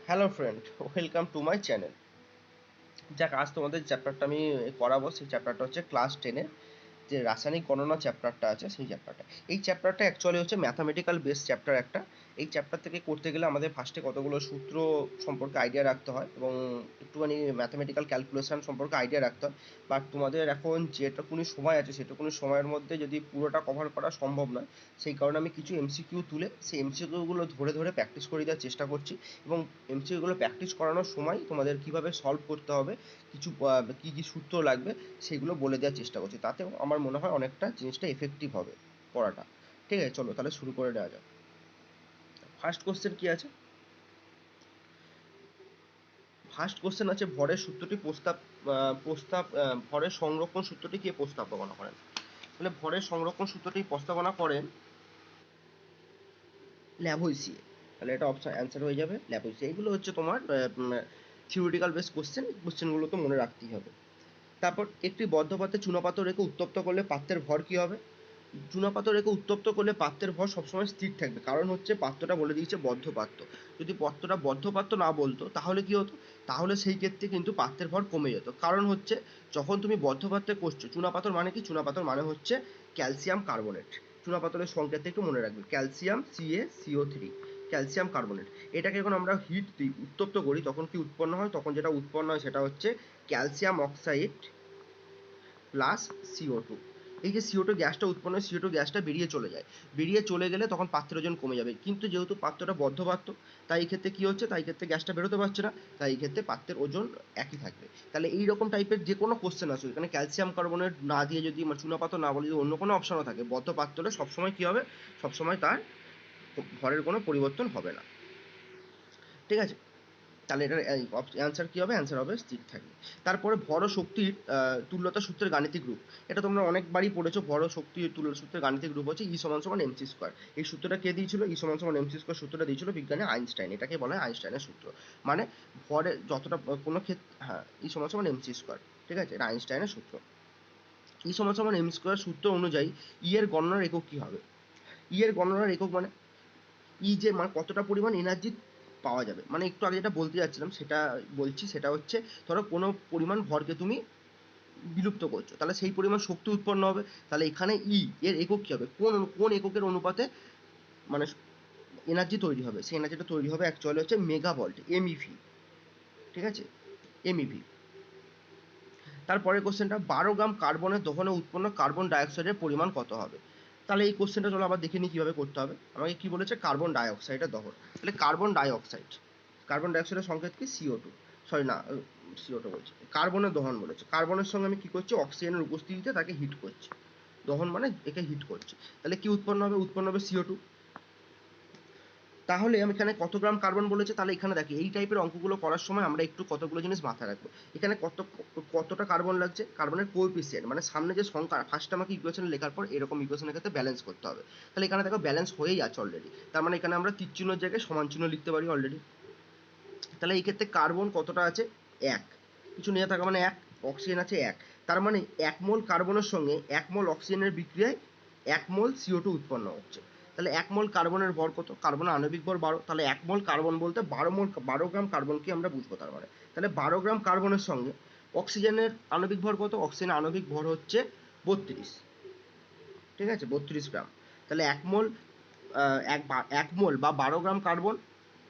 Hello friend, welcome to my channel. যাক, আজ তোমাদের চ্যাপ্টারটা আমি করাবো। সেই চ্যাপ্টারটা হচ্ছে ক্লাস 10-এর যে রাসায়নিক গণনা চ্যাপ্টারটা আছে, সেই চ্যাপ্টারটা। এই চ্যাপ্টারটা অ্যাকচুয়ালি হচ্ছে ম্যাথামেটিক্যাল বেস চ্যাপ্টার একটা। এই চ্যাপ্টার থেকে করতে গেলে আমাদের ফার্স্টে কতগুলো সূত্র সম্পর্কে আইডিয়া রাখতে হয় এবং একটুখানি ম্যাথামেটিক্যাল ক্যালকুলেশন সম্পর্কে আইডিয়া রাখতে হয়। বাট তোমাদের এখন যেটুকুনি সময় আছে, সেটুকুনি সময়ের মধ্যে যদি পুরোটা কভার করা সম্ভব নয়, সেই কারণে আমি কিছু এমসিকিউ তুলে সেই এমসিকিউগুলো ধরে ধরে প্র্যাকটিস করে দেওয়ার চেষ্টা করছি। এবং এমসিকিউগুলো প্র্যাকটিস করানোর সময় তোমাদের কীভাবে সলভ করতে হবে, কিছু কী কী সূত্র লাগবে, সেগুলো বলে দেওয়ার চেষ্টা করছি। তাতেও আমার মনে হয় অনেকটা জিনিসটা এফেক্টিভ হবে পড়াটা। ঠিক আছে, চলো তাহলে শুরু করে দেওয়া যাক। ফার্স্ট কোশ্চেন কি আছে? ফার্স্ট কোশ্চেন আছে, ভরের সূত্রটি ভরের সংরক্ষণ সূত্রটি কে প্রস্তাবনা করেন? তাহলে ভরের সংরক্ষণ সূত্রটি প্রস্তাবনা করেন ল্যাভোইসিয়ে। তাহলে এটা অপশন অ্যান্সার হয়ে যাবে ল্যাভোইসিয়ে। এগুলো হচ্ছে তোমার থিওরিটিক্যাল বেস কোশ্চেন, কোশ্চেনগুলো তো মনে রাখতেই হবে। তারপর, একটি বদ্ধ পাত্রে চুনাপাথর রেখে উত্তপ্ত করলে পাত্রের ভর কী হবে? চুনাপাথর রেখে উত্তপ্ত করলে পাত্রের ভর সবসময় স্থির থাকবে, কারণ হচ্ছে পাত্রটা বলে দিয়েছে বদ্ধ পাত্র। যদি পাত্রটা বদ্ধ পাত্র না বলতো তাহলে কি হতো? তাহলে সেই ক্ষেত্রে কিন্তু পাত্রের ভর কমে যেত। কারণ হচ্ছে, যখন তুমি বদ্ধ পাত্রে করছো, চুনাপাথর মানে কি? চুনাপাথর মানে হচ্ছে ক্যালসিয়াম কার্বনেট। চুনাপাথরের সংকেতটা একটু মনে রাখবে, ক্যালসিয়াম CaCO3, ক্যালসিয়াম কার্বনেট। এটাকে যখন আমরা হিট দিই, উত্তপ্ত করি, তখন কি উৎপন্ন হয়? তখন যেটা উৎপন্ন হয় সেটা হচ্ছে ক্যালসিয়াম অক্সাইড প্লাস CO2। এই যে CO2 গ্যাসটা উৎপন্ন হয়, CO2 গ্যাসটা বেরিয়ে চলে যায়। বেরিয়ে চলে গেলে তখন পাত্রের ওজন কমে যাবে। কিন্তু যেহেতু পাত্রটা বদ্ধ পাত্র, তাই এই ক্ষেত্রে কি হচ্ছে? তাই এই ক্ষেত্রে গ্যাসটা বেরোতে পারছে না, তাই এই ক্ষেত্রে পাত্রের ওজন একই থাকবে। তাহলে এইরকম টাইপের যে কোনো কোশ্চেন আসুক, এখানে ক্যালসিয়াম কার্বনেট না দিয়ে যদি চুনাপাথর না বলে যদি অন্য কোনো অপশনও থাকে, বদ্ধ পাত্র হলে সবসময় কি হবে? সবসময় তার ভরের কোনো পরিবর্তন হবে না। ঠিক আছে, তাহলে এটার অ্যান্সার কী হবে? অ্যান্সার হবে স্থির থাকবে। তারপরে ভর ও শক্তির তুল্যতা সূত্রের গাণিতিক রূপ। এটা তোমরা অনেকবারই পড়েছো। ভর ও শক্তির তুল্যতা সূত্রের গাণিতিক রূপ হচ্ছে E=mc²। এই সূত্রটা কে দিয়েছিল? E=mc² সূত্রটা দিয়েছিল বিজ্ঞানী আইনস্টাইন। এটাকে বলা হয় আইনস্টাইনের সূত্র। মানে ভরে যতটা কোনো ক্ষেত্রে, হ্যাঁ, E=mc²। ঠিক আছে, এটা আইনস্টাইনের সূত্র। E=mc² সূত্র অনুযায়ী এর গণনার একক কী হবে? এর গণনার একক মানে যে মানে কতটা পরিমাণ এনার্জি পাওয়া যাবে। মানে একটু আগে যেটা বলতে যাচ্ছিলাম সেটা বলছি, সেটা হচ্ছে, ধরো কোনো পরিমাণ ভরকে তুমি বিলুপ্ত করছো, তাহলে সেই পরিমাণ শক্তি উৎপন্ন হবে। তাহলে এখানে এর একক কী হবে? কোন কোন এককের অনুপাতে মানে এনার্জি তৈরি হবে? সেই এনার্জিটা তৈরি হবে অ্যাকচুয়ালি হচ্ছে মেগাভোল্ট, MEV। ঠিক আছে, MEV। তারপরের কোশ্চেনটা, 12 গ্রাম কার্বনের দহনে উৎপন্ন কার্বন ডাইঅক্সাইডের পরিমাণ কত হবে? তাহলে এই কোশ্চেনটা চলো আবার দেখে নিই কীভাবে করতে হবে। আমাকে কি বলেছে? কার্বন ডাইঅক্সাইডের দহন। তাহলে কার্বন ডাইঅক্সাইডের সংকেত কি? CO2। সরি না, CO2 বলছি, কার্বনের দহন বলেছে। কার্বনের সঙ্গে আমি কি করছি? অক্সিজেনের উপস্থিতিতে তাকে হিট করছি। দহন মানে একে হিট করছি। তাহলে কি উৎপন্ন হবে? উৎপন্ন হবে CO2। তাহলে আমি এখানে কত গ্রাম কার্বন বলেছে? তাহলে এখানে দেখি, এই টাইপের অঙ্কগুলো করার সময় আমরা একটু কতগুলো জিনিস মাথায় রাখবো। এখানে কতটা কার্বন লাগছে? কার্বনের কোএফিসিয়েন্ট মানে সামনে যে সংখ্যা, ফার্স্ট আমাকে ইকুয়েশন লেখার পর এরকম ইকুয়েশনের ক্ষেত্রে ব্যালেন্স করতে হবে। তাহলে এখানে দেখো ব্যালেন্স হয়েই আছে অলরেডি। তার মানে এখানে আমরা তীর চিহ্নের জায়গায় সমান চিহ্ন লিখতে পারি অলরেডি। তাহলে এই ক্ষেত্রে কার্বন কতটা আছে? 1। কিছু নিয়ে থাকা মানে 1, অক্সিজেন আছে 1। তার মানে 1 মোল কার্বনের সঙ্গে 1 মোল অক্সিজেনের বিক্রিয়ায় 1 মোল CO2 উৎপন্ন হচ্ছে। তাহলে 1 মোল কার্বনের ভর কত? কার্বনের আণবিক ভর 12। তাহলে 1 মোল কার্বন বলতে 12 গ্রাম কার্বনকে আমরা বুঝবো তার মানে। তাহলে 12 গ্রাম কার্বনের সঙ্গে অক্সিজেনের আণবিক ভর কত? অক্সিজেনের আণবিক ভর হচ্ছে 32। ঠিক আছে, 32 গ্রাম। তাহলে 1 মোল 1 মোল বা 12 গ্রাম কার্বন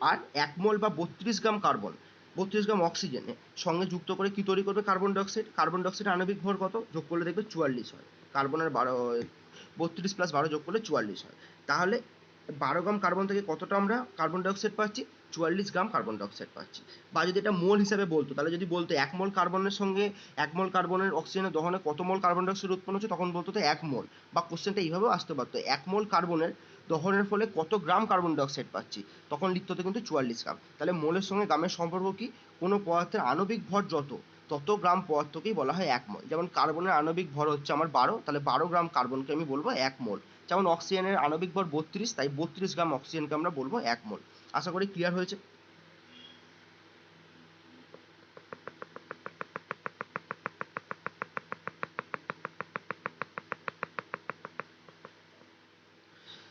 আর 1 মোল বা 32 গ্রাম কার্বন, 32 গ্রাম অক্সিজেনে সঙ্গে যুক্ত করে কি তৈরি করবে? Carbon dioxide. কার্বন ডাইঅক্সাইডের আণবিক ভর কত? যোগ করলে দেখবে 44 হয়। কার্বনের 32 প্লাস 12 যোগ করলে 44 হয়। তাহলে 12 গ্রাম কার্বন থেকে কতটা আমরা কার্বন ডাইঅক্সাইড পাচ্ছি? 44 গ্রাম কার্বন ডাইঅক্সাইড পাচ্ছি। বা যদি এটা মোল হিসাবে বলতো, তাহলে যদি বলতো 1 মোল কার্বনের সঙ্গে 1 মোল কার্বনের অক্সিজেনের দহনে কত মোল কার্বন ডাইঅক্সাইড উৎপন্ন হচ্ছে, তখন বলতো তো 1 মোল। বা কোশ্চেনটা এইভাবেও আসতে পারতো, 1 মোল কার্বনের দহনের ফলে কত গ্রাম কার্বন ডাইঅক্সাইড পাচ্ছি, তখন লিখতে হতো কিন্তু 44 গ্রাম। তাহলে মোলের সঙ্গে গ্রামের সম্পর্ক কি? কোনো পদার্থের আণবিক ভর তত গ্রাম পদার্থকেই বলা হয় 1 মোল। যেমন কার্বনের আণবিক ভর হচ্ছে আমার 12, তাহলে 12 গ্রাম কার্বনকে আমি বলবো 1 মোল। যেমন অক্সিজেনের আণবিক ভর 32, তাই 32 গ্রাম অক্সিজেনকে আমরা বলবো 1 মোল। আশা করি ক্লিয়ার হয়েছে।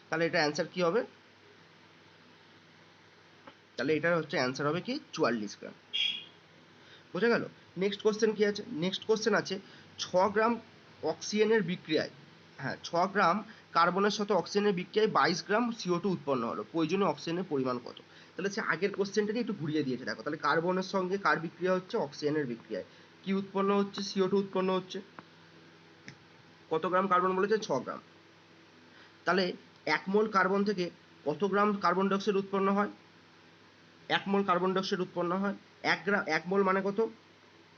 তাহলে এটা অ্যান্সার কি হবে? তাহলে এটার হচ্ছে অ্যান্সার হবে কি 44 গ্রাম। বোঝা গেল? নেক্সট কোশ্চেন কি আছে? নেক্সট কোশ্চেন আছে 6 গ্রাম অক্সিজেনের বিক্রিয়ায়, হ্যাঁ 6 গ্রাম কার্বনের সাথে অক্সিজেনের বিক্রিয়ায় 22 গ্রাম CO2 উৎপন্ন হলো, প্রয়োজনীয় অক্সিজেনের পরিমাণ কত? তাহলে সে আগের কোশ্চেনটাকে একটু ঘুরিয়ে দিয়েছে দেখো। তাহলে কার্বনের সঙ্গে কার বিক্রিয়া হচ্ছে? অক্সিজেনের বিক্রিয়ায় কি উৎপন্ন হচ্ছে? CO2 উৎপন্ন হচ্ছে। কত গ্রাম কার্বন বলেছে? 6 গ্রাম। তাহলে 1 মোল কার্বন থেকে কত গ্রাম কার্বন ডাইঅক্সাইড উৎপন্ন হয়? 1 মোল কার্বন ডাইঅক্সাইড উৎপন্ন হয় 1 মোল মানে কত?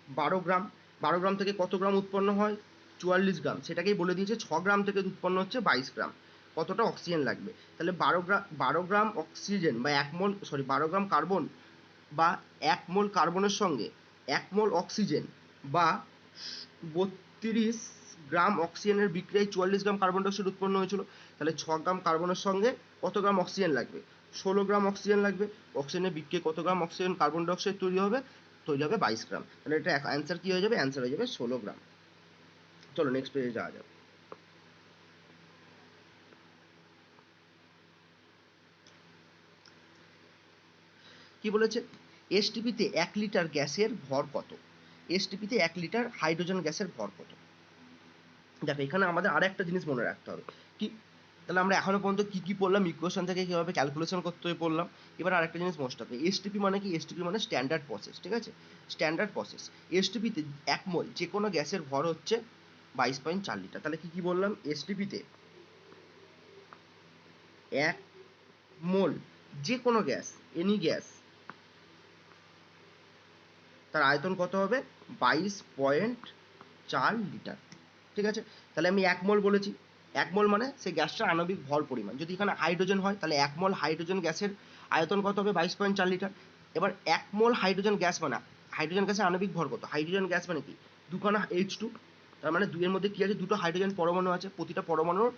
12 গ্রাম। 12 গ্রাম থেকে কত গ্রাম উৎপন্ন হয়? 44 গ্রাম। সেটাকেই বলে দিয়েছে 6 গ্রাম থেকে উৎপন্ন হচ্ছে 22 গ্রাম। কতটা অক্সিজেন লাগবে? তাহলে 12 গ্রাম অক্সিজেন বা 1 মোল 12 গ্রাম কার্বন বা 1 মোল কার্বনের সঙ্গে 1 মোল অক্সিজেন বা 32 গ্রাম অক্সিজেনের বিক্রিয়ায় 44 গ্রাম কার্বন ডাইঅক্সাইড উৎপন্ন হয়েছিল। তাহলে 6 গ্রাম কার্বনের সঙ্গে কত গ্রাম অক্সিজেন লাগবে? 16 গ্রাম অক্সিজেন লাগবে। অক্সিজেনের বিক্রিয়ায় কত গ্রাম অক্সিজেন কার্বন ডাইঅক্সাইড তৈরি হবে? তৈরি হবে 22 গ্রাম। তাহলে এটা অ্যান্সার কি হয়ে যাবে? অ্যান্সার হয়ে যাবে 16 গ্রাম। চলো নেক্সট পেজে যাওয়া যাক। কি বলেছে? এসটিপিতে 1 লিটার গ্যাসের ভর কত? এসটিপিতে 1 লিটার হাইড্রোজেন গ্যাসের ভর কত? দেখো এখানে আমাদের আর একটা জিনিস মনে রাখতে হবে কি, তাহলে আমরা এখনো পর্যন্ত কি কি পড়লাম, ইকুয়েশন থেকে কিভাবে ক্যালকুলেশন করতে হয় পড়লাম। এবার আরেকটা জিনিস মনে রাখতে হবে, এসটিপি মানে কি? এসটিপি মানে স্ট্যান্ডার্ড প্রসেস, ঠিক আছে? Standard process. এসটিপিতে 1 মোল যে কোনো গ্যাসের ভর হচ্ছে 22.4 লিটার। তাহলে কি কি বললাম? এসটিপিতে 1 মোল যে কোনো গ্যাস, এনি গ্যাস, তার আয়তন কত হবে? 22.4 লিটার, ঠিক আছে? তাহলে আমি 1 মোল বলেছি। 1 মোল মানে সেই গ্যাসটার আণবিক ভর পরিমাণ। যদি এখানে হাইড্রোজেন হয় তাহলে 1 মোল হাইড্রোজেন গ্যাসের আয়তন কত হবে? 22.4 লিটার। এবার 1 মোল হাইড্রোজেন গ্যাস মানে হাইড্রোজেন গ্যাসের আণবিক ভর কত? হাইড্রোজেন গ্যাস মানে কি? দুখানা H2, তার মানে দুইয়ের মধ্যে কি আছে? দুটো হাইড্রোজেন পরমাণু আছে, প্রতিটা পরমাণুর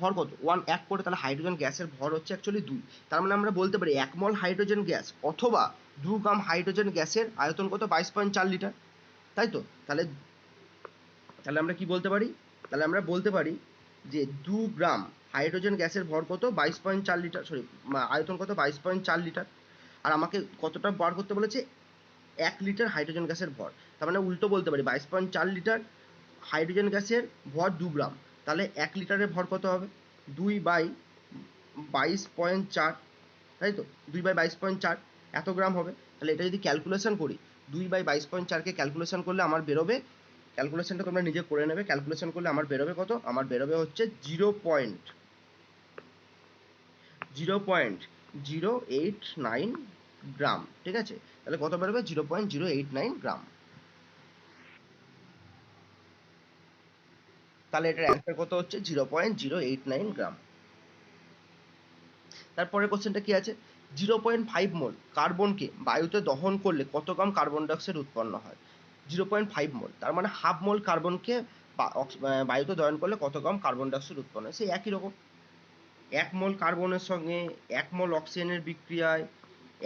ভর কত? 1 করে। তাহলে হাইড্রোজেন গ্যাসের ভর হচ্ছে অ্যাকচুয়ালি 2। তার মানে আমরা বলতে পারি 1 মোল হাইড্রোজেন গ্যাস অথবা 2 গ্রাম হাইড্রোজেন গ্যাসের আয়তন কত? 22.4 লিটার, তাই তো? তাহলে তাহলে আমরা কি বলতে পারি? তাহলে আমরা বলতে পারি যে 2 গ্রাম হাইড্রোজেন গ্যাসের ভর কত? 22.4 লিটার, সরি আয়তন কত? 22.4 লিটার। আর আমাকে কতটা বার করতে বলেছে? 1 লিটার হাইড্রোজেন গ্যাসের ভর। তার মানে উল্টো বলতে পারি 22.4 লিটার হাইড্রোজেন গ্যাসের ভর 2 গ্রাম। তাহলে 1 লিটারের ভর কত হবে? 2/22.4, তাই তো? 2/22.4 এত গ্রাম হবে। তাহলে এটা যদি ক্যালকুলেশন করি, 2/22.4কে ক্যালকুলেশন করলে আমার বেরোবে, ক্যালকুলেশনটা তোমরা নিজে করে নেবে, ক্যালকুলেশন করলে আমার বেরোবে কত? আমার বেরোবে হচ্ছে 0.089 গ্রাম, ঠিক আছে? তাহলে কত বেরোবে? 0.089 গ্রাম। তাহলে এটার অ্যান্সার কত হচ্ছে? 0.089 গ্রাম। তারপরে কোশ্চেনটা কি আছে? 0.5 মোল কার্বনকে বায়ুতে দহন করলে কত গ্রাম কার্বন ডাইঅক্সাইড উৎপন্ন হয়? 0.5 মোল, তার মানে হাফ মোল কার্বনকে বায়ুতে দহন করলে কত গ্রাম কার্বন ডাইঅক্সাইড উৎপন্ন হয়? সেই একই রকম। 1 মোল কার্বনের সঙ্গে 1 মোল অক্সিজেনের বিক্রিয়ায়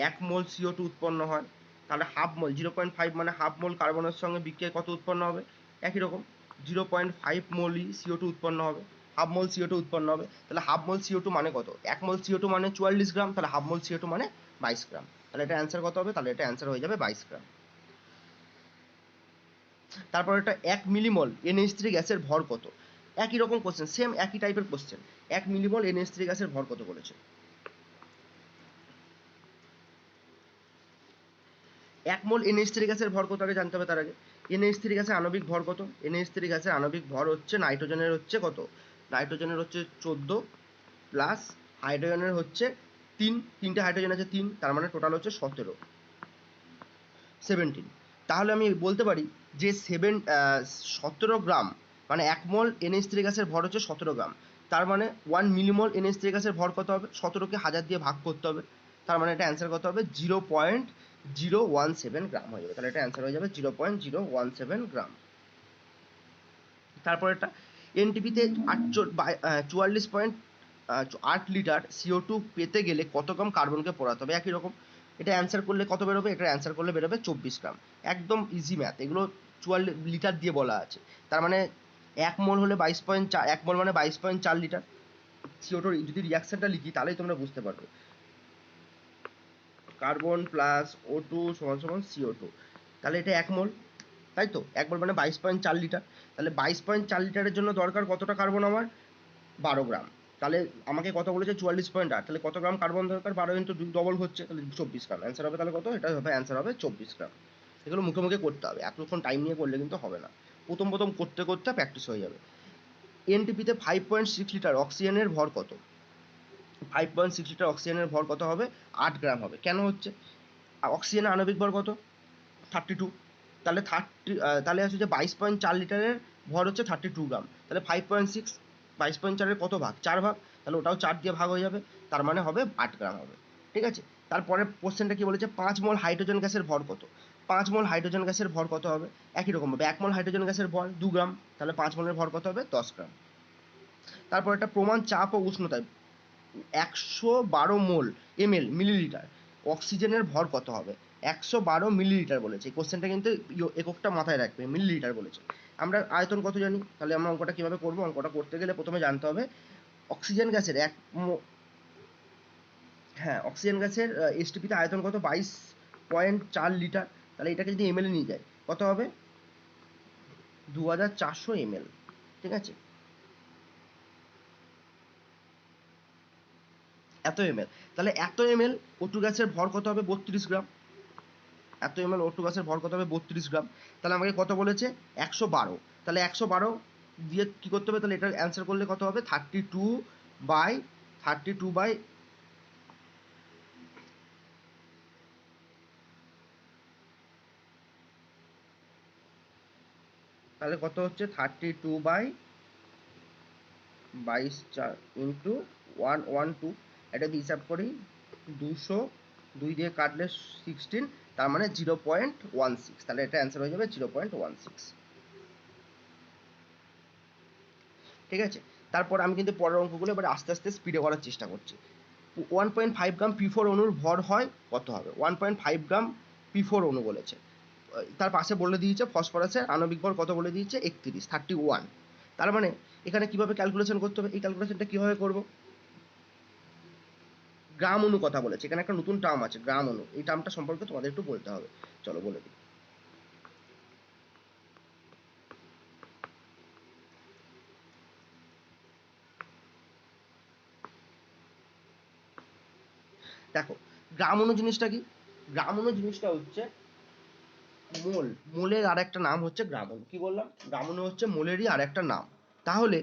1 মোল CO2 উৎপন্ন হয়। তাহলে হাফ মোল, 0.5 মানে হাফ মোল কার্বনের সঙ্গে বিক্রিয়ায় কত উৎপন্ন হবে? একই রকম 0.5 মোলই CO2 উৎপন্ন হবে, হাফ মোল CO2 উৎপন্ন হবে। তাহলে হাফ মোল CO2 মানে কত? 1 মোল CO2 মানে 44 গ্রাম, তাহলে হাফ মোল CO2 মানে 22 গ্রাম। তাহলে এটা অ্যান্সার কত হবে? তাহলে এটা অ্যান্সার হয়ে যাবে 22 গ্রাম। তারপর এটা 1 মিলিমল NH3 গ্যাসের ভর কত? একই রকম কোশ্চেন, সেম একই টাইপের কোশ্চেন। 1 মিলিমল NH3 গ্যাসের ভর কত বলেছে? 1 মোল NH3 গ্যাসের ভর কত আগে জানতে হবে। তার আগে NH3 গ্যাসের আণবিক ভর কত? NH3 গ্যাসের আণবিক ভর হচ্ছে নাইট্রোজেনের হচ্ছে কত? নাইট্রোজেনের হচ্ছে 14 প্লাস হাইড্রোজেনের হচ্ছে 3, তিনটে হাইড্রোজেন আছে 3, তার মানে টোটাল হচ্ছে 17। তাহলে আমি বলতে পারি যে 17 গ্রাম মানে 1 মোল NH3 গ্যাসের ভর হচ্ছে 17 গ্রাম। তার মানে 1 মিলিমল NH3 গ্যাসের ভর কত হবে? 17কে 1000 দিয়ে ভাগ করতে হবে। তার মানে এটা অ্যান্সার কত হবে? 0.017 গ্রাম হয়ে যাবে। তাহলে এটা অ্যান্সার হয়ে যাবে 0.017 গ্রাম। তারপর এটা এনটিপিতে 44.8 লিটার CO2 পেতে গেলে কত গ্রাম কার্বনকে পোড়াতে হবে? একই রকম, এটা অ্যান্সার করলে কত বেরোবে? এটা অ্যান্সার করলে বেরোবে 24 গ্রাম। একদম ইজি ম্যাথ, এগুলো 44 লিটার দিয়ে বলা আছে। তার মানে 1 মোল হলে 22.4, 1 মোল মানে 22.4 লিটার। CO2 যদি রিয়াকশনটা লিখি তাহলেই তোমরা বুঝতে পারবে। কার্বন প্লাস O2 সমান সমান CO2, তাহলে এটা 1 মোল, তাই তো? 1 মোল মানে 22.4 লিটার। তাহলে 22.4 লিটারের জন্য দরকার কতটা কার্বন আমার? 12 গ্রাম। তাহলে আমাকে কত বলেছে? 44.8। তাহলে কত গ্রাম কার্বন দরকার? 12 ইন্টু 2 ডবল হচ্ছে, তাহলে 24 গ্রাম। অ্যান্সার হবে তাহলে কত? এটা হবে অ্যান্সার হবে 24 গ্রাম। এগুলো মুখে মুখে করতে হবে, এতক্ষণ টাইম নিয়ে করলে কিন্তু হবে না, প্রথম প্রথম করতে করতে প্র্যাকটিস হয়ে যাবে। এনটিপিতে 5.6 লিটার অক্সিজেনের ভর কত? 5.6 লিটার অক্সিজেনের ভর কত হবে? 8 গ্রাম হবে। কেন হচ্ছে? অক্সিজেনের আণবিক ভর কত? 32। তাহলে তাহলে হচ্ছে যে 22.4 লিটারের ভর হচ্ছে 32 গ্রাম। তাহলে 5.6 22.4-এর কত ভাগ? 4 ভাগ। তাহলে ওটাও 4 দিয়ে ভাগ হয়ে যাবে, তার মানে হবে 8 গ্রাম হবে। ঠিক আছে, তারপরে কোশ্চেনটা কি বলেছে? 5 মোল হাইড্রোজেন গ্যাসের ভর কত? 5 মোল হাইড্রোজেন গ্যাসের ভর কত হবে? একই রকম ভাবে 1 মোল হাইড্রোজেন গ্যাসের ভর 2 গ্রাম, তাহলে 5 মোলের ভর কত হবে? 10 গ্রাম। তারপর একটা প্রমাণ চাপ ও উষ্ণতায় 112 মোল মিলিলিটার অক্সিজেনের ভর কত হবে? 112 মিলিলিটার বলেছে। এই কোশ্চেনটা কিন্তু এককটা মাথায় রাখবে, মিলিলিটার বলেছে। আমরা আয়তন কত জানি? তাহলে আমরা অঙ্কটা কিভাবে করব? অঙ্কটা করতে গেলে প্রথমে জানতে হবে অক্সিজেন গ্যাসের অক্সিজেন গ্যাসের এসটিপিতে আয়তন কত? 22.4 লিটার। তাহলে এটাকে যদি এমএল এ নিয়ে যায় কত হবে? 2400 এমএল। ঠিক আছে, এত এমএল। তাহলে এত এমএল O2 গ্যাসের ভর কত হবে? 32 গ্রাম। এত এমএল O2 গ্যাসের ভর কত হবে? 32 গ্রাম। তাহলে আমাকে কত বলেছে? 112। তাহলে 112 দিয়ে কি করতে হবে? তাহলে এটার অ্যান্সার করলে কত হবে? 32 বাই তাহলে কত হচ্ছে? 32/22 ইন্টু 112। এটা দিয়ে হিসাব করি 200, 2 দিয়ে কাটলে 16, তার মানে 0.16। তাহলে এটা অ্যান্সার হয়ে যাবে 0.16। ঠিক আছে, তারপর আমি কিন্তু পরের অঙ্কগুলো এবার আস্তে আস্তে স্পিডে করার চেষ্টা করছি। 1.5 গ্রাম P4 অণুর ভর হয় কত হবে? 1.5 গ্রাম P4 অণু বলেছে। তার পাশে বলে দিয়েছে ফসফরাসের আণবিক ভর কত বলে দিয়েছে? 31। তার মানে এখানে কিভাবে ক্যালকুলেশন করতে হবে? এই ক্যালকুলেশনটা কিভাবে করব? গ্রাম অণু কথা বলেছে, এখানে একটা নতুন টার্ম আছে গ্রাম অণু, এই টার্মটা সম্পর্কে তোমাদের একটু বলতে হবে। চলো বলে দিই। দেখো, গ্রাম অণু জিনিসটা কি? গ্রাম অণু জিনিসটা হচ্ছে মোলের আর একটা নাম হচ্ছে গ্রাম অণু। কি বললাম? গ্রাম অণু হচ্ছে মোলেরই আর একটা নাম। তাহলে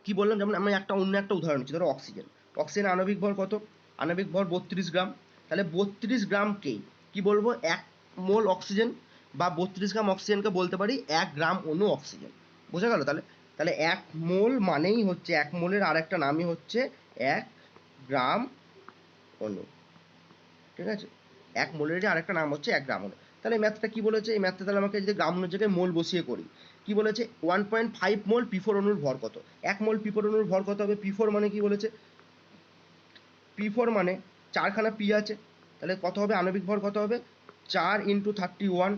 কি বললাম? যেমন আমি অন্য একটা উদাহরণ দিচ্ছি, ধরো অক্সিজেন। অক্সিজেন আণবিক ভর কত? আণবিক ভর 32 গ্রাম। তাহলে 32 গ্রামকেই কি বলবো? 1 মোল অক্সিজেন, বা 32 গ্রাম অক্সিজেনকে বলতে পারি 1 গ্রাম অণু অক্সিজেন। বোঝা গেল? তাহলে তাহলে 1 মোল মানেই হচ্ছে, 1 মোলের আর একটা নামই হচ্ছে 1 গ্রাম অণু। ঠিক আছে, 1 মোলেরই আরেকটা নাম হচ্ছে 1 গ্রাম অণু। তাহলে এই ম্যাথটা কি বলেছে? এই ম্যাথটা তাহলে আমাকে যদি গ্রাম অণুর জায়গায় মোল বসিয়ে করি, কি বলেছে? 1.5 মোল P4 অণুর ভর কত? 1 মোল P4 অণুর ভর কত হবে? P4 মানে কি বলেছে? P4 মানে 4খানা P আছে, তাহলে কত হবে? আণবিক ভর কত হবে? 4 ইন্টু 31,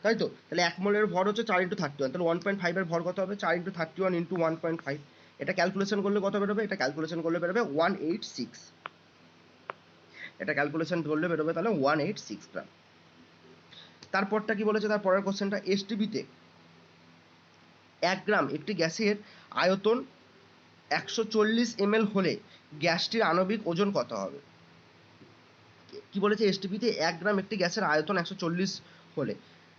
তাই তো? তাহলে 1 মোলের ভর হচ্ছে 4 ইন্টু 31, তাহলে 1.5 এর ভর কত হবে? 4 ইন্টু 31 ইন্টু 1.5। এটা ক্যালকুলেশন করলে কত বেরোবে? এটা ক্যালকুলেশন করলে বেরোবে 186। এটা ক্যালকুলেশন করলে বেরোবে তাহলে 186 গ্রাম। তারপরটা কি বলেছে? তার পরের কোশ্চেনটা এসটিপিতে 1 গ্রাম একটি গ্যাসের আয়তন 140 ml হলে গ্যাসটির আণবিক ওজন কত হবে? কি বলেছে? এসটিপিতে 1 গ্রাম একটি গ্যাসের আয়তন 140 হলে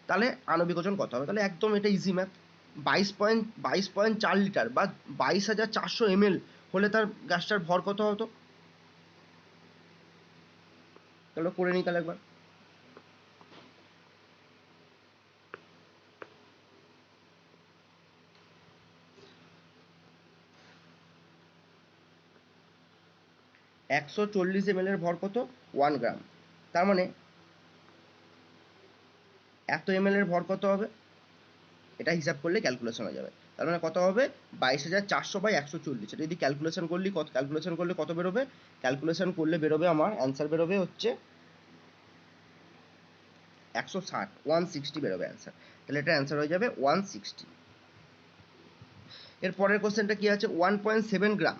তাহলে আণবিক ওজন কত হবে? তাহলে একদম এটা ইজি ম্যাথ। 22.4 লিটার বা 22,400 ml হলে তার গ্যাসটার ভর কত হতো? তাহলে করে নিই তাহলে একবার। 140 ml এর ভর কত? 1 গ্রাম। তার মানে এত ml এর ভর কত হবে? এটা হিসাব করলে ক্যালকুলেশন হয়ে যাবে। তার মানে কত হবে? 22,400/140। এটা যদি ক্যালকুলেশন করলে কত বেরোবে? ক্যালকুলেশন করলে বেরোবে, আমার অ্যান্সার বেরোবে হচ্ছে 160, 160 বেরোবে অ্যান্সার। তাহলে এটা অ্যান্সার হয়ে যাবে 160। এর পরের কোশ্চেনটা কি আছে? 1.7 গ্রাম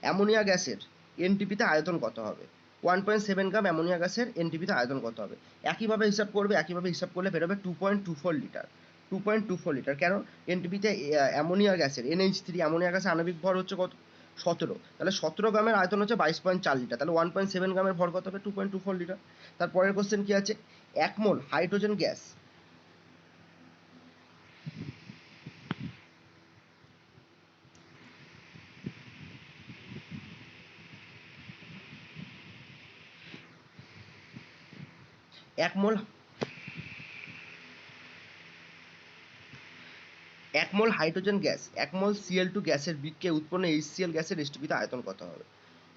অ্যামোনিয়া গ্যাসের এনটিপিতে আয়তন কত হবে? 1.7 গ্রাম অ্যামোনিয়া গ্যাসের এনটিপিতে আয়তন কত হবে? একইভাবে হিসাব করবে, একইভাবে হিসাব করলে বেরোবে 2.24 লিটার। 2.24 লিটার। কেন? এনটিপিতে অ্যামোনিয়া গ্যাসের NH3 অ্যামোনিয়া গ্যাসের আণবিক ভর হচ্ছে কত? 17। তাহলে 17 গ্রামের আয়তন হচ্ছে 22.4 লিটার। তাহলে 1.7 গ্রামের ভর কত হবে? 2.24 লিটার। তারপরের কোশ্চেন কি আছে? 1 মোল হাইড্রোজেন গ্যাস 1 মোল 1 মোল হাইড্রোজেন গ্যাস 1 মোল Cl2 গ্যাসের বিক্রিয়ায় উৎপন্ন HCl গ্যাসের এসটিপিতে আয়তন কত হবে?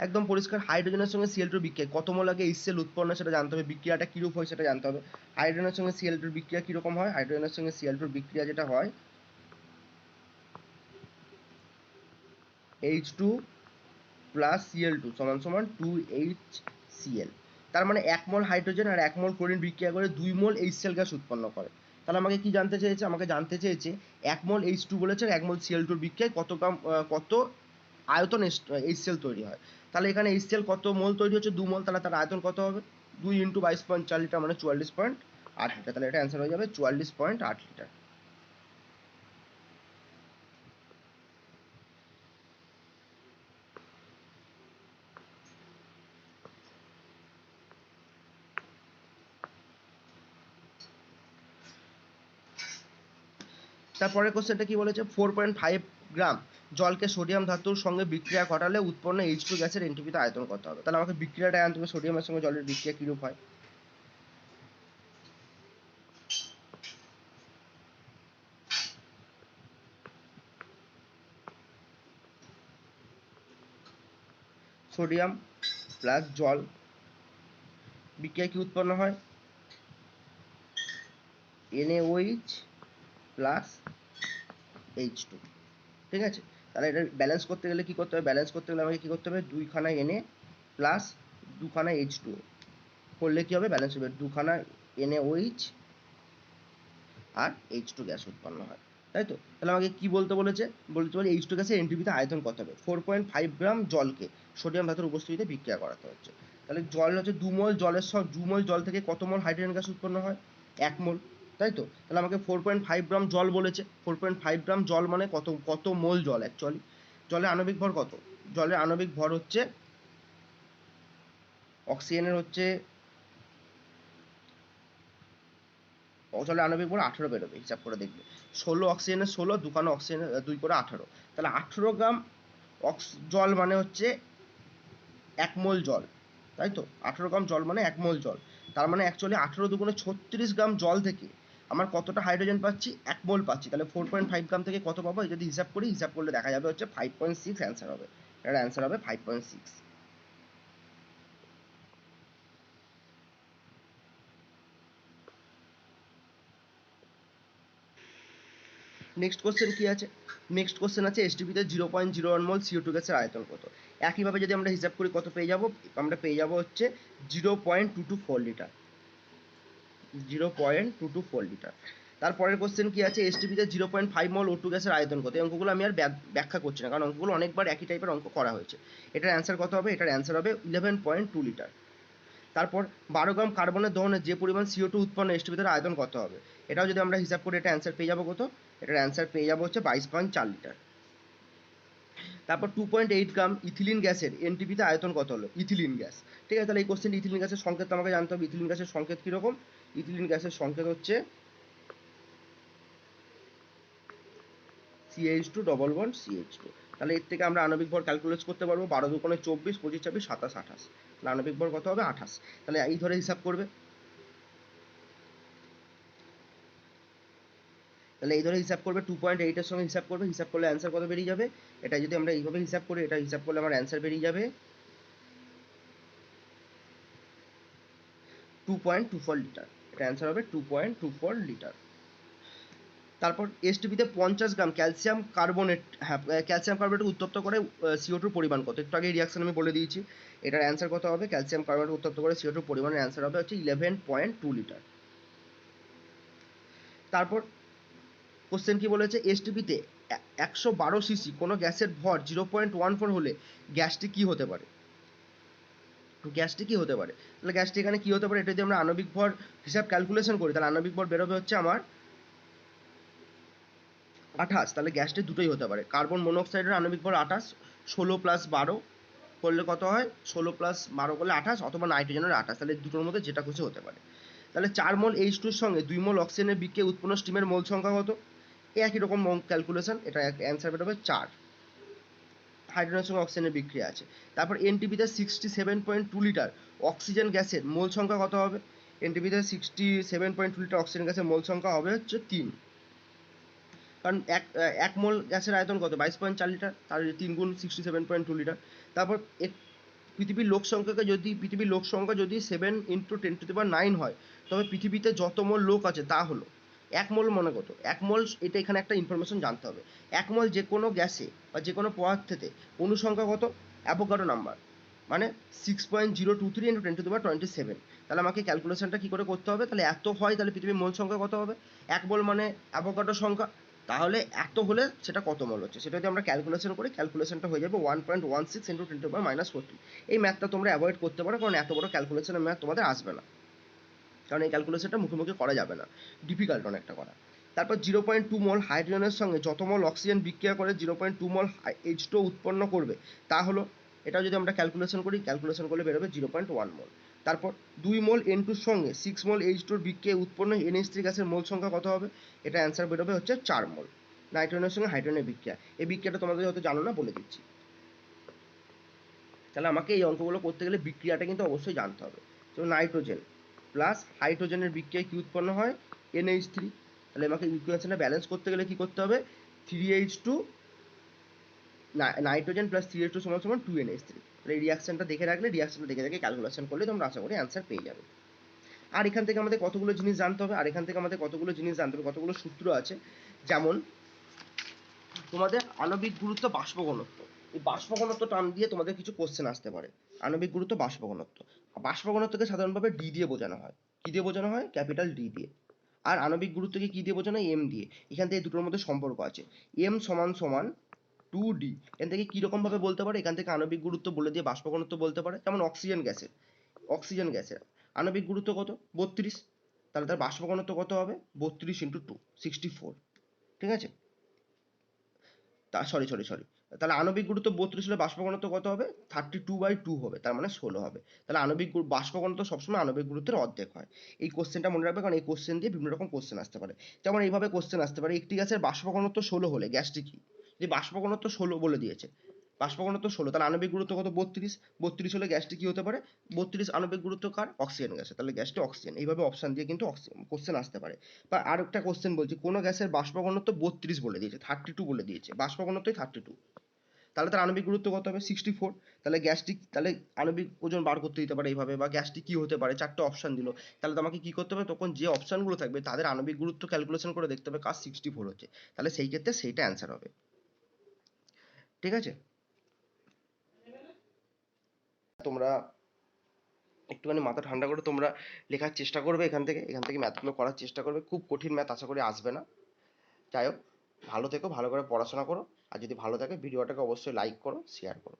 একদম পরিষ্কার, হাইড্রোজেনের সঙ্গে Cl2 বিক্রিয়া কত মোল আগে HCl উৎপন্ন সেটা জানতে হবে, বিক্রিয়াটা কিরূপ হয় সেটা জানতে হবে। হাইড্রোজেনের সঙ্গে Cl2 বিক্রিয়া কিরকম হয়? হাইড্রোজেনের সঙ্গে Cl2 বিক্রিয়া যেটা হয় H2 প্লাস Cl2 সমান সমান 2HCl। তার মানে 1 মোল হাইড্রোজেন আর 1 মোল ক্লোরিন বিক্রিয়া করে 2 মোল HCl গ্যাস উৎপন্ন করে। তাহলে আমাকে কি জানতে চেয়েছে? আমাকে জানতে চেয়েছে 1 মোল H2 বলেছে আর 1 মোল Cl2 বিক্রিয়ায় কত গ্রাম কত আয়তন HCl তৈরি হয়। তাহলে এখানে HCl কত মোল তৈরি হচ্ছে? 2 মোল। তাহলে তার আয়তন কত হবে? 2 × 22.4 লিটার মানে 44.8 লিটার। তাহলে এটা অ্যান্সার হয়ে যাবে 44.8 লিটার। তারপরের কোশ্চেনটা কি বলেছে? 4.5 গ্রাম জলকে সোডিয়াম ধাতুর সঙ্গে বিক্রিয়া ঘটালে উৎপন্ন H2 গ্যাসের এনটিপিতে আয়তন কত হবে? তাহলে আমাকে বিক্রিয়াটা জানতে হবে, সোডিয়ামের সঙ্গে জলের বিক্রিয়া কিরূপ হয়। সোডিয়াম প্লাস জল বিক্রিয়া কি উৎপন্ন হয়? NaOH plus H2। ঠিক আছে, তাহলে এটা ব্যালেন্স করতে গেলে কি করতে হবে? ব্যালেন্স করতে গেলে আমাকে কি করতে হবে? 2খানা Na প্লাস 2খানা H2O করলে কি হবে? ব্যালেন্স হবে 2খানা NaOH আর H2 গ্যাস উৎপন্ন হয়, তাই তো? তাহলে আমাকে কি বলতে বলেছে? বলতে বলে H2 গ্যাসের এনটিপিতে আয়তন কত হবে? 4.5 গ্রাম জলকে সোডিয়াম ধাতুর উপস্থিতিতে বিক্রিয়া করাতে হচ্ছে। তাহলে জল হচ্ছে 2 মোল, জলের 2 মোল জল থেকে কত মোল হাইড্রোজেন গ্যাস উৎপন্ন হয়? 1 মোল, তাই তো? তাহলে আমাকে 4.5 গ্রাম জল বলেছে। 4.5 গ্রাম জল মানে কত মোল জল অ্যাকচুয়ালি? জলের আণবিক ভর কত? জলের আণবিক ভর হচ্ছে অক্সিজেনের হচ্ছে জলের আণবিক ভর 18 বেরোবে, হিসাব করে দেখবে। 16 অক্সিজেনের 16, 2খানা অক্সিজেনের 2 করে 18। তাহলে 18 গ্রাম জল মানে হচ্ছে 1 মোল জল, তাই তো? 18 গ্রাম জল মানে 1 মোল জল। তার মানে অ্যাকচুয়ালি 18 দুগুণে 36 গ্রাম জল থেকে আমার কতটা হাইড্রোজেন পাচ্ছি? 1 মোল পাচ্ছি। তাহলে 4.5 গ্রাম থেকে কত পাবো? যদি হিসাব করি, হিসাব করলে দেখা যাবে হচ্ছে 5.6 অ্যান্সার হবে। এটার অ্যান্সার হবে 5.6। নেক্সট কোশ্চেন কি আছে? নেক্সট কোশ্চেন আছে এসটিপিতে 0.01 মোল CO2 গ্যাসের আয়তন কত? একইভাবে যদি আমরা হিসাব করি কত পেয়ে যাব? আমরা পেয়ে যাব হচ্ছে 0.224 লিটার। 0.224 লিটার। তারপরের কোশ্চেন কি আছে? এসটিপিতে 0.5 মোল O2 গ্যাসের আয়তন কত? এই অঙ্কগুলো আমি আর ব্যাখ্যা করছি না, কারণ অঙ্কগুলো অনেকবার একই টাইপের অঙ্ক করা হয়েছে। এটার অ্যান্সার কত হবে? এটার অ্যান্সার হবে 11.2 লিটার। তারপর 12 গ্রাম কার্বনের দহনে যে পরিমাণ CO2 উৎপন্ন এসটিপিতে আয়তন কত হবে? এটাও যদি আমরা হিসাব করি, এটা অ্যান্সার পেয়ে যাবো কত? এটার অ্যান্সার পেয়ে যাবো হচ্ছে 22.4 লিটার। তারপর 2.8 গ্রাম ইথিলিন গ্যাসের এনটিপিতে আয়তন কত হলো? ইথিলিন গ্যাস, ঠিক আছে? তাহলে এই কোশ্চেন ইথিলিন গ্যাসের সংকেত আমাকে জানতে হবে। ইথিলিন গ্যাসের সংকেত কিরকম? ইথিলিন গ্যাসের সংকেত হচ্ছে CH2 ডবল বন্ড CH2। তাহলে এর থেকে আমরা আণবিক ভর ক্যালকুলেট করতে পারবো। 12 দুগুণে 24, 25, 26, 27, 28। তাহলে আণবিক ভর কত হবে? 28। তাহলে এই ধরে হিসাব করবে। তাহলে এই ধরে হিসাব করবে, 2.8 এর সঙ্গে হিসাব করবে। হিসাব করলে অ্যান্সার কত বেরিয়ে যাবে? এটা যদি আমরা এইভাবে হিসাব করি, এটা হিসাব করলে আমার অ্যান্সার বেরিয়ে যাবে 2.24 লিটার। এটা অ্যান্সার হবে 2.24 লিটার। তারপর এসটিপিতে 50 গ্রাম ক্যালসিয়াম কার্বনেট, হ্যাঁ, ক্যালসিয়াম কার্বনেট উত্তপ্ত করে CO2 পরিমাণ কত? একটু আগে রিয়াকশন আমি বলে দিয়েছি। এটার অ্যান্সার কত হবে? ক্যালসিয়াম কার্বনেট উত্তপ্ত করে CO2 পরিমাণের অ্যান্সার হবে হচ্ছে 11.2 লিটার। তারপর কোশ্চেন কি বলেছে? এসটিপিতে 112 সিসি কোনো গ্যাসের ভর 0.14 হলে গ্যাসটি কি হতে পারে? গ্যাসটি কি হতে পারে, তাহলে গ্যাসটি এখানে কি হতে পারে, এটা যদি আমরা আণবিক ভর হিসাব ক্যালকুলেশন করি তাহলে আণবিক ভর বেরোবে হচ্ছে আমার 28। তাহলে গ্যাসটি দুটোই হতে পারে, কার্বন মনোক্সাইডের আণবিক ভর 28, 16+12 করলে কত হয়, 16+12 করলে 28, অথবা নাইট্রোজেনের 28, তাহলে দুটোর মধ্যে যেটা খুশি হতে পারে। তাহলে 4 মোল H2 এর সঙ্গে 2 মোল অক্সিজেনের বিক্রিয়ায় উৎপন্ন স্টিমের মোল সংখ্যা কত, এই একই রকম ক্যালকুলেশন, এটা অ্যান্সার বেরোবে 4। হাইড্রোজেনের সঙ্গে অক্সিজেনের বিক্রিয়া আছে। তারপর এনটিপিতে 67.2 লিটার অক্সিজেন গ্যাসের মোল সংখ্যা কত হবে, এনটিপিতে 67.2 লিটার অক্সিজেন গ্যাসের মোল সংখ্যা হবে হচ্ছে 3, কারণ এক মোল গ্যাসের আয়তন কত, 22.4 লিটার, তার 3 গুণ 67.2 লিটার। তারপর পৃথিবীর লোক সংখ্যা যদি 7 × 10⁹ হয়, তবে পৃথিবীতে যত মোল লোক আছে তা হলো, এক মোল মনে কত, এক মোল, এটা এখানে একটা ইনফরমেশন জানতে হবে, এক মোল যে কোনো গ্যাসে বা যে কোনো পদার্থেতে অণু সংখ্যা কত, অ্যাভোগাড্রো নাম্বার, মানে 6.023 × 10⁻27। তাহলে আমাকে ক্যালকুলেশনটা কি করে করতে হবে, তাহলে এত হয় তাহলে পৃথিবীর মোল সংখ্যা কত হবে, এক মোল মানে অ্যাভোগাড্রো সংখ্যা, তাহলে এত হলে সেটা কত মোল হচ্ছে, সেটা যদি আমরা ক্যালকুলেশন করি ক্যালকুলেশনটা হয়ে যাবে 1.16 × 10⁻14। এই ম্যাথটা তোমরা অ্যাভয়েড করতে পারো, কারণ এত বড় ক্যালকুলেশনের ম্যাথ তোমাদের আসবে না, কারণ এই ক্যালকুলেশনটা মুখে মুখে করা যাবে না, ডিফিকাল্ট অনেকটা করা। তারপর 0.2 মোল হাইড্রোজেনের সঙ্গে যত মোল অক্সিজেন বিক্রিয়া করে 0.2 মোল H2 উৎপন্ন করবে তা হলো, এটা যদি আমরা ক্যালকুলেশন করি, ক্যালকুলেশন করলে বেরোবে 0.1 মোল। তারপর 2 মোল N2 এর সঙ্গে 6 মোল H2 বিক্রিয়ায় উৎপন্ন NH3 গ্যাসের মোল সংখ্যা কত হবে, এটা অ্যান্সার বেরোবে হচ্ছে 4 মোল। নাইট্রোজেনের সঙ্গে হাইড্রোজেনের বিক্রিয়া, এই বিক্রিয়াটা তোমাদের হয়তো জানো না, বলে দিচ্ছি। তাহলে আমাকে এই অঙ্কগুলো করতে গেলে বিক্রিয়াটা কিন্তু অবশ্যই জানতে হবে। তো নাইট্রোজেন প্লাস হাইড্রোজেনের বিক্রিয়ায় কি উৎপন্ন হয়, NH3। তাহলে আমাকে ইকুয়েশনটা ব্যালেন্স করতে গেলে কি করতে হবে, 3H2 নাইট্রোজেন প্লাস 3H2 সমান সমান 2NH3। তাহলে এই রিয়াকশনটা দেখে রাখলে, রিয়াকশনটা দেখে দেখে ক্যালকুলেশন করলে তোমরা আশা করি অ্যান্সার পেয়ে যাবে। আর এখান থেকে আমাদের কতগুলো জিনিস জানতে হবে, কতগুলো সূত্র আছে, যেমন তোমাদের আণবিক গুরুত্ব, বাষ্প ঘনত্ব, এই বাষ্প ঘনত্ব টার্ম দিয়ে তোমাদের কিছু কোশ্চেন আসতে পারে। আণবিক গুরুত্ব, বাষ্প ঘনত্বকে সাধারণভাবে ডি দিয়ে বোঝানো হয়, কি দিয়ে বোঝানো হয়, ক্যাপিটাল ডি দিয়ে। আর আণবিক গুরুত্বকে কি দিয়ে বোঝানো হয়, এম দিয়ে। এখান থেকে দুটোর মধ্যে সম্পর্ক আছে, এম সমান সমান 2D। এখান থেকে কিরকম ভাবে বলতে পারে, এখান থেকে আণবিক গুরুত্ব বলে দিয়ে বাষ্প ঘনত্ব বলতে পারে। যেমন অক্সিজেন গ্যাসের আণবিক গুরুত্ব কত, 32, তাহলে তার বাষ্প ঘনত্ব কত হবে, 32 × 2, 64, ঠিক আছে। সরি, তাহলে আণবিক গুরুত্ব 32 হলে বাষ্প ঘনত্ব কত হবে, 32/2 হবে, তার মানে 16 হবে। তাহলে বাষ্প ঘনত্ব সবসময় আণবিক গুরুত্বের অর্ধেক হয়। এই কোশ্চেনটা মনে রাখবে, কারণ এই কোশ্চেন দিয়ে বিভিন্ন রকম কোশ্চেন আসতে পারে। যেমন এইভাবে কোশ্চেন আসতে পারে, একটি গ্যাসের বাষ্প ঘনত্ব 16 হলে গ্যাসটি কি, যদি বাষ্প ঘনত্ব 16 বলে দিয়েছে, বাষ্প ঘনত্ব 16, তাহলে আণবিক গুরুত্ব কত, 32 হলে গ্যাসটি কি হতে পারে, 32 আণবিক গুরুত্ব কার, অক্সিজেন গ্যাসে, তাহলে গ্যাসটি অক্সিজেন। এইভাবে অপশন দিয়ে কিন্তু কোশ্চেন আসতে পারে। বা আর একটা কোশ্চেন বলছি, কোনো গ্যাসের বাষ্প ঘনত্ব 32 বলে দিয়েছে, 32 বলে দিয়েছে, বাষ্প ঘনত্বই 32, তাহলে তার আণবিক গুরুত্ব কত হবে, 64। তাহলে গ্যাসটি, তাহলে আণবিক ওজন বার করতে দিতে পারে এইভাবে, বা গ্যাসটি কি হতে পারে, চারটে অপশন দিল, তাহলে তোমাকে কি করতে হবে, তখন যে অপশনগুলো থাকবে তাদের আণবিক গুরুত্ব ক্যালকুলেশন করে দেখতে হবে কার 64 হচ্ছে, তাহলে সেই ক্ষেত্রে সেইটা অ্যান্সার হবে, ঠিক আছে। তোমরা একটুখানি মাথা ঠান্ডা করে তোমরা লেখার চেষ্টা করবে, এখান থেকে ম্যাথগুলো করার চেষ্টা করবে, খুব কঠিন ম্যাথ আশা করি আসবে না। যাই হোক, ভালো থেকো, ভালো করে পড়াশোনা করো, আর যদি ভালো থাকে ভিডিওটাকে অবশ্যই লাইক করো, শেয়ার করো।